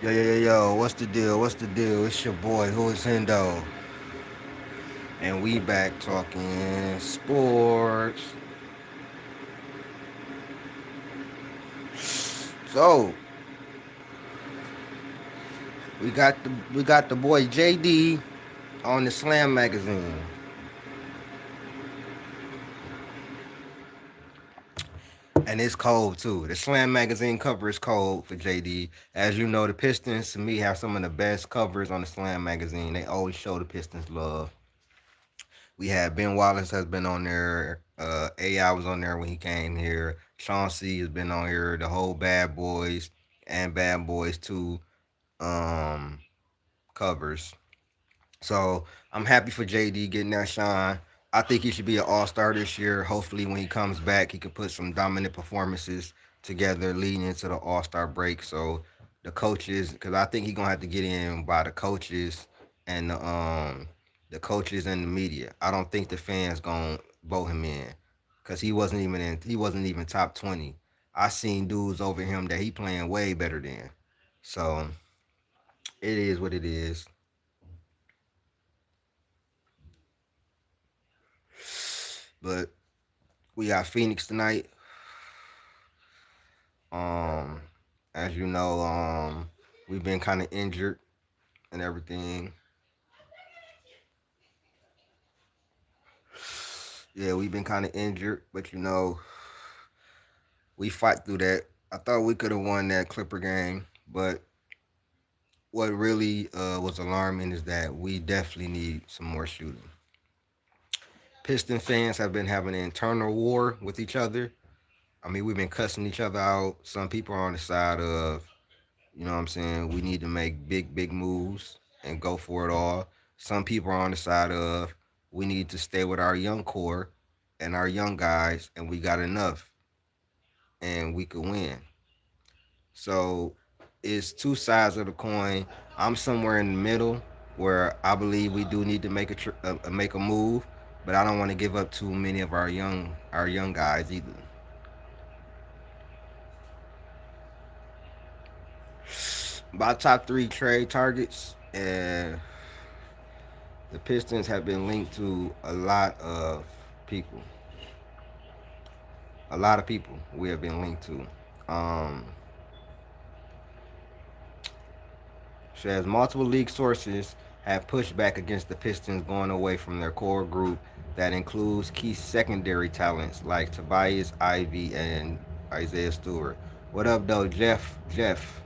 Yo, what's the deal? What's the deal? It's your boy, who is Hendo. And we back talking sports. So, we got the boy JD on the Slam magazine. And it's cold too. The Slam magazine cover is cold for JD. As you know, the Pistons to me have some of the best covers on the Slam magazine. They always show the Pistons love. We had Ben Wallace has been on there. AI was on there when he came here. Chauncey has been on here. The whole Bad Boys and Bad Boys 2 um, covers. So I'm happy for JD getting that shine. I think he should be an all star this year. Hopefully, when he comes back, he can put some dominant performances together leading into the all star break. So the coaches, because I think he's gonna have to get in by and the coaches and the media. I don't think the fans gonna vote him in because he wasn't even top 20. I seen dudes over him that he playing way better than. So it is what it is. But we got Phoenix tonight. Um, as you know, we've been kind of injured and everything. Yeah, we've been kind of injured, but we fight through that. I thought we could have won that Clipper game, but what really was alarming is that we definitely need some more shooting. Piston fans have been having an internal war with each other. I mean, we've been cussing each other out. Some people are on the side of, what I'm saying, we need to make big moves and go for it all. Some people are on the side of, we need to stay with our young core and our young guys, and we got enough, and we could win. So it's two sides of the coin. I'm somewhere in the middle where I believe we do need to make a move, but I don't want to give up too many of our young guys either. My top three trade targets, and the Pistons have been linked to people. A lot of people we have been linked to. Um, Says multiple league sources have pushed back against the Pistons going away from their core group that includes key secondary talents like Tobias Ivy and Isaiah Stewart. What up, though, Jeff? Jeff.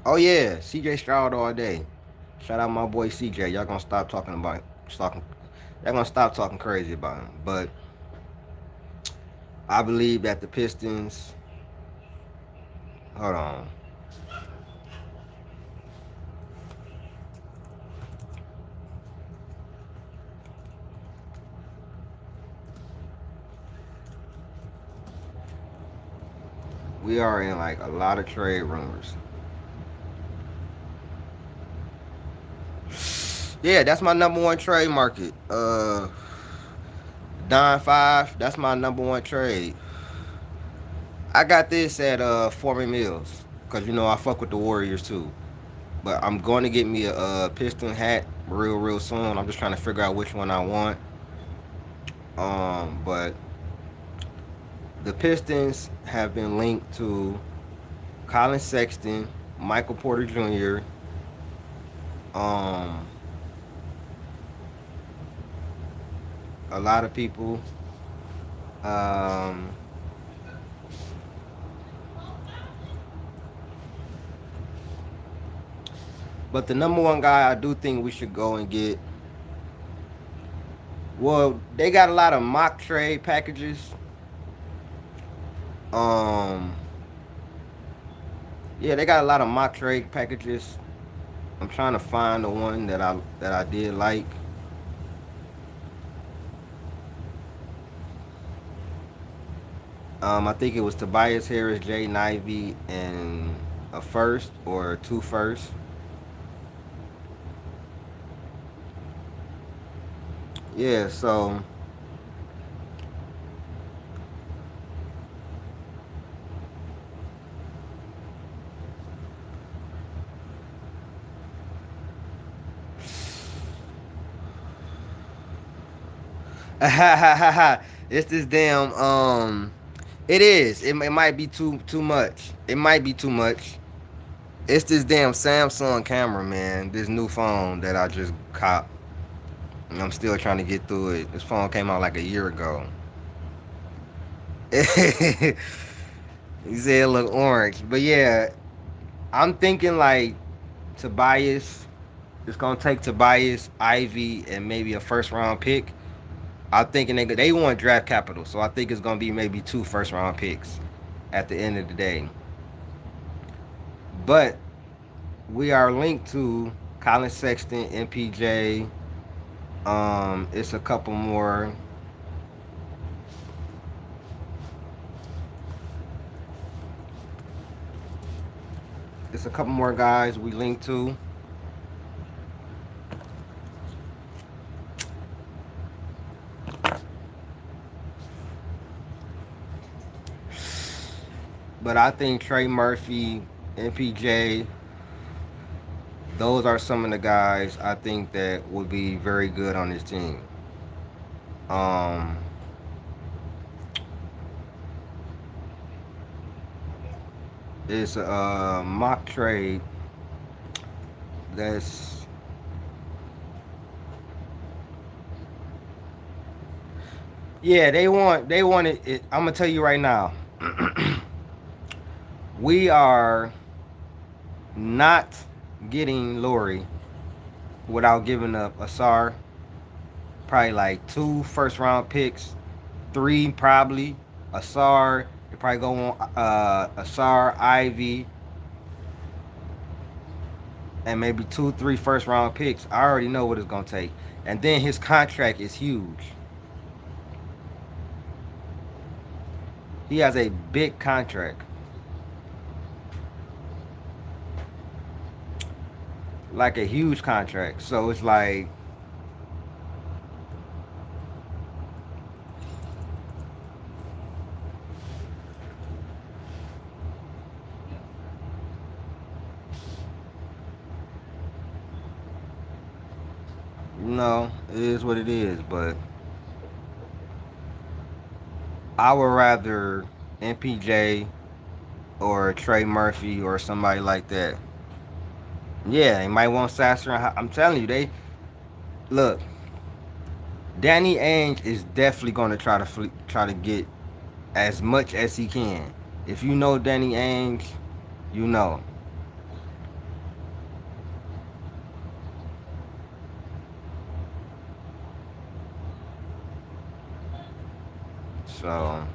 Oh yeah, CJ Stroud all day. Shout out my boy CJ. Y'all gonna stop talking about talking. Y'all gonna stop talking crazy about him. But I believe that the Pistons. Hold on. We are in like a lot of trade rumors. Yeah, that's my number one trade market. Don Five, that's my number one trade. I got this at Foreman Mills because I fuck with the Warriors too. But I'm going to get me a Piston hat real soon. I'm just trying to figure out which one I want. But the Pistons have been linked to Colin Sexton, Michael Porter Jr. Um, a lot of people. Um, but the number one guy I do think we should go and get. Well, they got a lot of mock trade packages. Um, yeah, they got a lot of mock trade packages. I'm trying to find the one that I did like. I think it was Tobias Harris, Jay Nivey, and a first or two firsts. Yeah, so It's this damn it is. It might be too much. It might be too much. It's this damn Samsung camera, man. This new phone that I just caught. And I'm still trying to get through it. This phone came out like a year ago. He said it look orange. But yeah, I'm thinking like Tobias. It's gonna take Tobias, Ivy, and maybe a first round pick. I'm thinking they want draft capital, so I think it's gonna be maybe two first round picks at the end of the day. But we are linked to Colin Sexton, MPJ. It's a couple more. It's a couple more guys we linked to. But I think Trey Murphy, MPJ, those are some of the guys I think that would be very good on this team. Um, it's a mock trade that's yeah they want it. I'm gonna tell you right now, we are not getting Lori without giving up Asar, probably like two first round picks, three probably. Asar, they probably go on Asar, Ivy, and maybe two, three first round picks. I already know what it's gonna take. And then his contract is huge. He has a big contract, like a huge contract. So it's like, it is what it is. But I would rather MPJ or Trey Murphy or somebody like that. Yeah, they might want Sasser. I'm telling you, they look. Danny Ainge is definitely going to try to get as much as he can. If you know Danny Ainge, you know. So,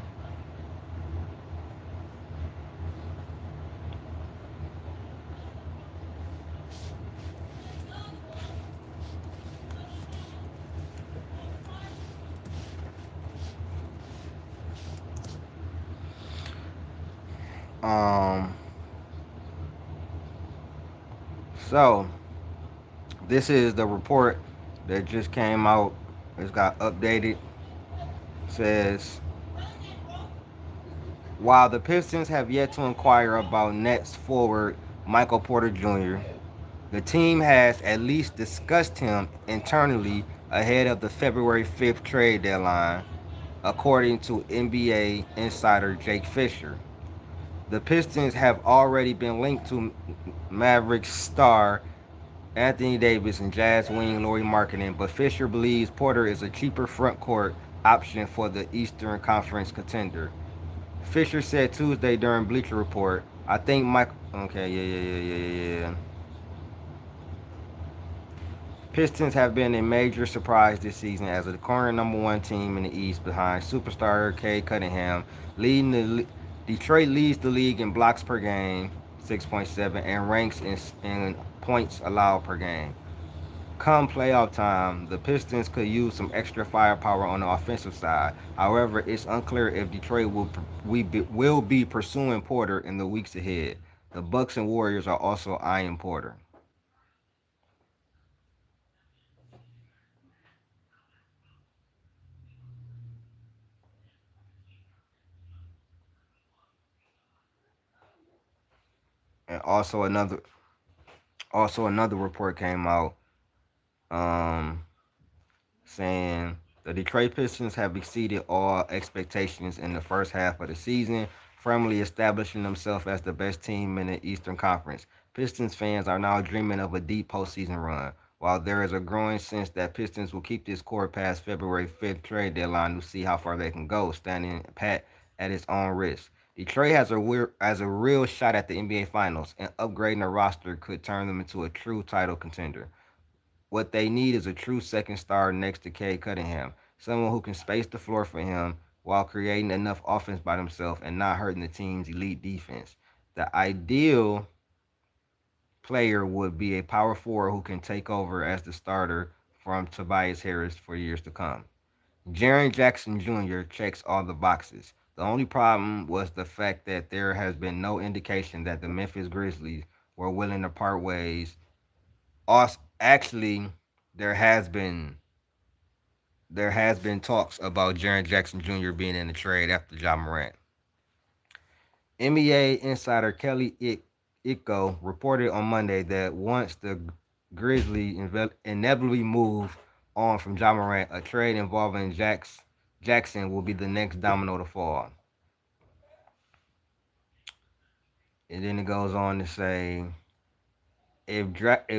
um, so this is the report that just came out. It's got updated. Says while the Pistons have yet to inquire about Nets forward Michael Porter Jr., the team has at least discussed him internally ahead of the February 5th trade deadline, according to NBA insider Jake Fisher. The Pistons have already been linked to Mavericks star Anthony Davis and Jazz wing Lauri Markkanen, but Fisher believes Porter is a cheaper front court option for the Eastern Conference contender. Fisher said Tuesday during Bleacher Report, I think Mike. Okay, yeah. Pistons have been a major surprise this season as the current number one team in the East behind superstar Cade Cunningham. Leading Detroit leads the league in blocks per game, 6.7, and ranks in points allowed per game. Come playoff time, the Pistons could use some extra firepower on the offensive side. However, it's unclear if Detroit will be pursuing Porter in the weeks ahead. The Bucks and Warriors are also eyeing Porter. And also another report came out um, saying The Detroit Pistons have exceeded all expectations in the first half of the season, firmly establishing themselves as the best team in the Eastern Conference. Pistons fans are now dreaming of a deep postseason run, while there is a growing sense that Pistons will keep this core past February 5th trade deadline to see how far they can go, standing pat at its own risk. Detroit has a real shot at the NBA Finals, and upgrading the roster could turn them into a true title contender. What they need is a true second star next to Cade Cunningham, someone who can space the floor for him while creating enough offense by themselves and not hurting the team's elite defense. The ideal player would be a power forward who can take over as the starter from Tobias Harris for years to come. Jaren Jackson Jr. checks all the boxes. The only problem was the fact that there has been no indication that the Memphis Grizzlies were willing to part ways. Also, actually, there has been there has been talks about Jaren Jackson Jr. being in the trade after Ja Morant. NBA insider Kelly Iko reported on Monday that once the Grizzlies inevitably move on from Ja Morant, a trade involving Jackson will be the next domino to fall. And then it goes on to say if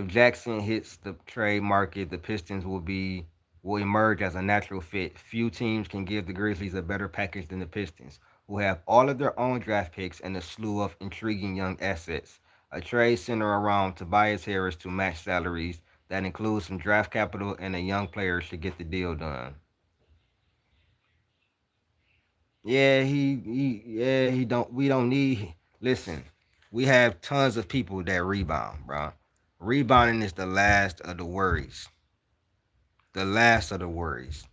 Jackson hits the trade market, the Pistons will emerge as a natural fit. Few teams can give the Grizzlies a better package than the Pistons, who have all of their own draft picks and a slew of intriguing young assets. A trade centered around Tobias Harris to match salaries that includes some draft capital and a young player should get the deal done. Yeah, he don't we don't need listen. We have tons of people that rebound, bro. Rebounding is the last of the worries. The last of the worries.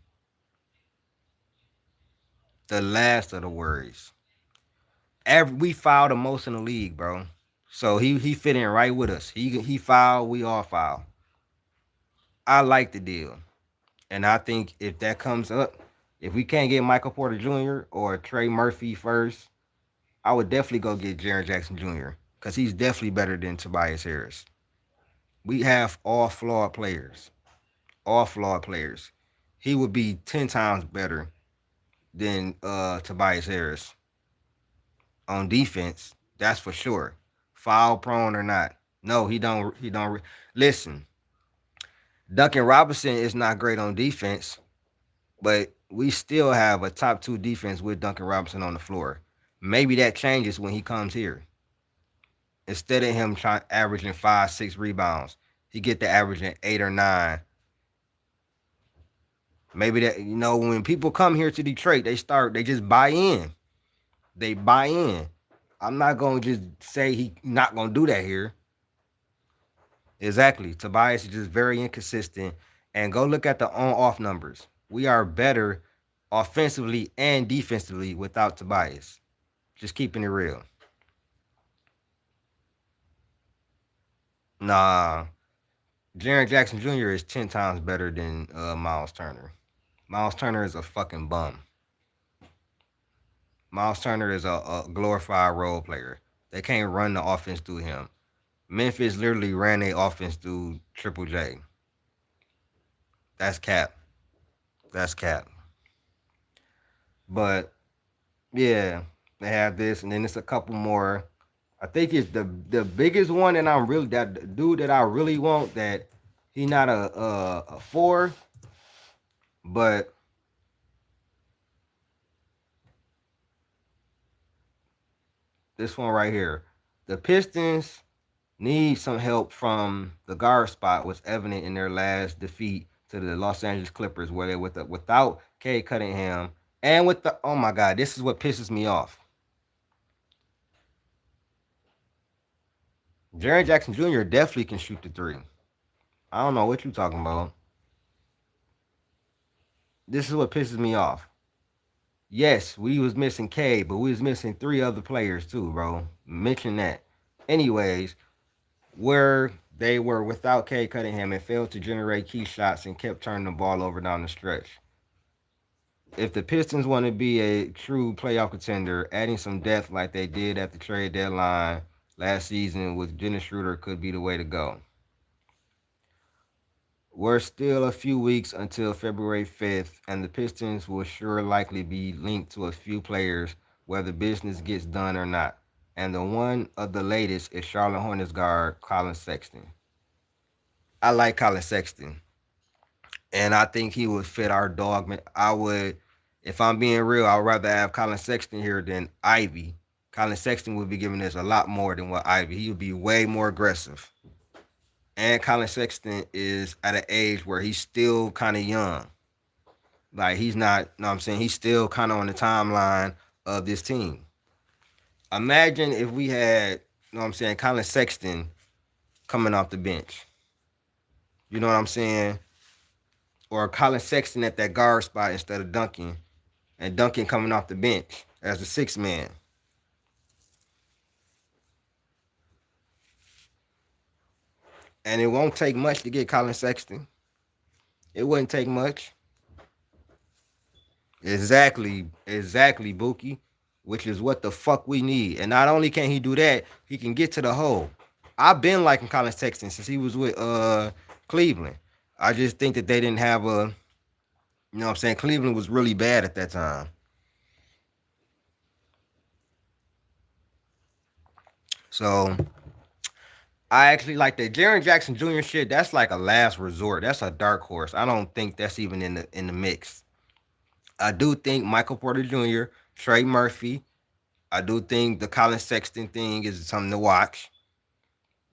The last of the worries. We foul the most in the league, bro. So he fit in right with us. He foul, we all foul. I like the deal. And I think if that comes up, if we can't get Michael Porter Jr. or Trey Murphy first, I would definitely go get Jaren Jackson Jr. because he's definitely better than Tobias Harris. We have all flawed players. All flawed players. He would be 10 times better than Tobias Harris on defense. That's for sure. Foul prone or not. No, he don't. He don't. Listen, Duncan Robinson is not great on defense, but we still have a top two defense with Duncan Robinson on the floor. Maybe that changes when he comes here. Instead of him trying averaging 5, 6 rebounds, he get to averaging 8 or 9. Maybe that when people come here to Detroit, they just buy in. They buy in. I'm not gonna just say he not gonna do that here. Exactly. Tobias is just very inconsistent. And go look at the on-off numbers. We are better offensively and defensively without Tobias. Just keeping it real. Nah, Jaren Jackson Jr. is 10 times better than Miles Turner. Miles Turner is a fucking bum. Miles Turner is a glorified role player. They can't run the offense through him. Memphis literally ran their offense through Triple J. That's cap. That's cap. But yeah, they have this, and then it's a couple more. I think it's the biggest one, and I'm really that dude that I really want. That he not a four, but this one right here, the Pistons need some help from the guard spot. Was evident in their last defeat to the Los Angeles Clippers, where they without Cade Cunningham and with the oh my god, this is what pisses me off. Jaren Jackson Jr. definitely can shoot the three. I don't know what you talking about. This is what pisses me off. Yes, we was missing Cade, but we was missing three other players too, bro. Mention that. Anyways, where they were without Cade Cunningham and failed to generate key shots and kept turning the ball over down the stretch. If the Pistons want to be a true playoff contender, adding some depth like they did at the trade deadline last season with Dennis Schroeder could be the way to go. We're still a few weeks until February 5th, and the Pistons will sure likely be linked to a few players, whether business gets done or not. And the one of the latest is Charlotte Hornets guard Colin Sexton. I like Colin Sexton, and I think he would fit our dogman. I would, if I'm being real, I'd rather have Colin Sexton here than Ivy. Colin Sexton would be giving us a lot more than what Ivy. He would be way more aggressive. And Colin Sexton is at an age where he's still kind of young. Like he's not, you know what I'm saying? He's still kind of on the timeline of this team. Imagine if we had, you know what I'm saying, Colin Sexton coming off the bench. You know what I'm saying? Or Colin Sexton at that guard spot instead of Duncan, and Duncan coming off the bench as the sixth man. And it won't take much to get Colin Sexton. It wouldn't take much. Exactly, Buki. Which is what the fuck we need. And not only can he do that, he can get to the hole. I've been liking Colin Sexton since he was with Cleveland. I just think that they didn't have a, you know what I'm saying? Cleveland was really bad at that time. So I actually like that Jaren Jackson Jr. shit. That's like a last resort. That's a dark horse. I don't think that's even in the mix. I do think Michael Porter Jr., Trey Murphy. I do think the Colin Sexton thing is something to watch.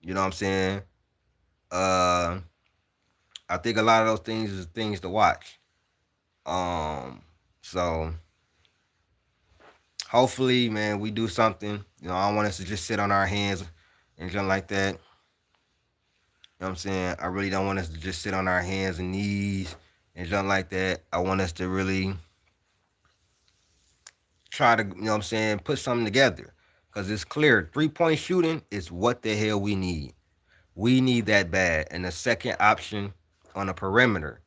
You know what I'm saying? Uh, I think a lot of those things is things to watch. Um, so hopefully, man, we do something. You know, I don't want us to just sit on our hands and something like that. You know what I'm saying? I really don't want us to just sit on our hands and knees and something like that. I want us to really try to, you know what I'm saying, put something together. Because it's clear 3-point shooting is what the hell we need. We need that bad. And the second option on the perimeter,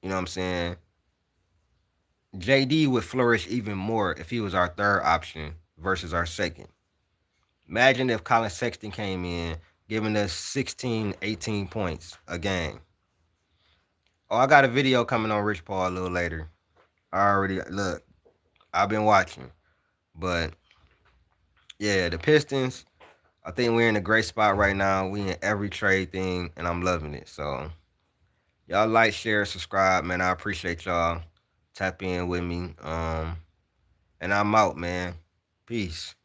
you know what I'm saying? JD would flourish even more if he was our third option versus our second. Imagine if Colin Sexton came in giving us 16, 18 points a game. Oh, I got a video coming on Rich Paul a little later. I already look. I've been watching, but yeah, the Pistons. I think we're in a great spot right now. We in every trade thing, and I'm loving it. So y'all like, share, subscribe, man. I appreciate y'all. Tap in with me. And I'm out, man. Peace.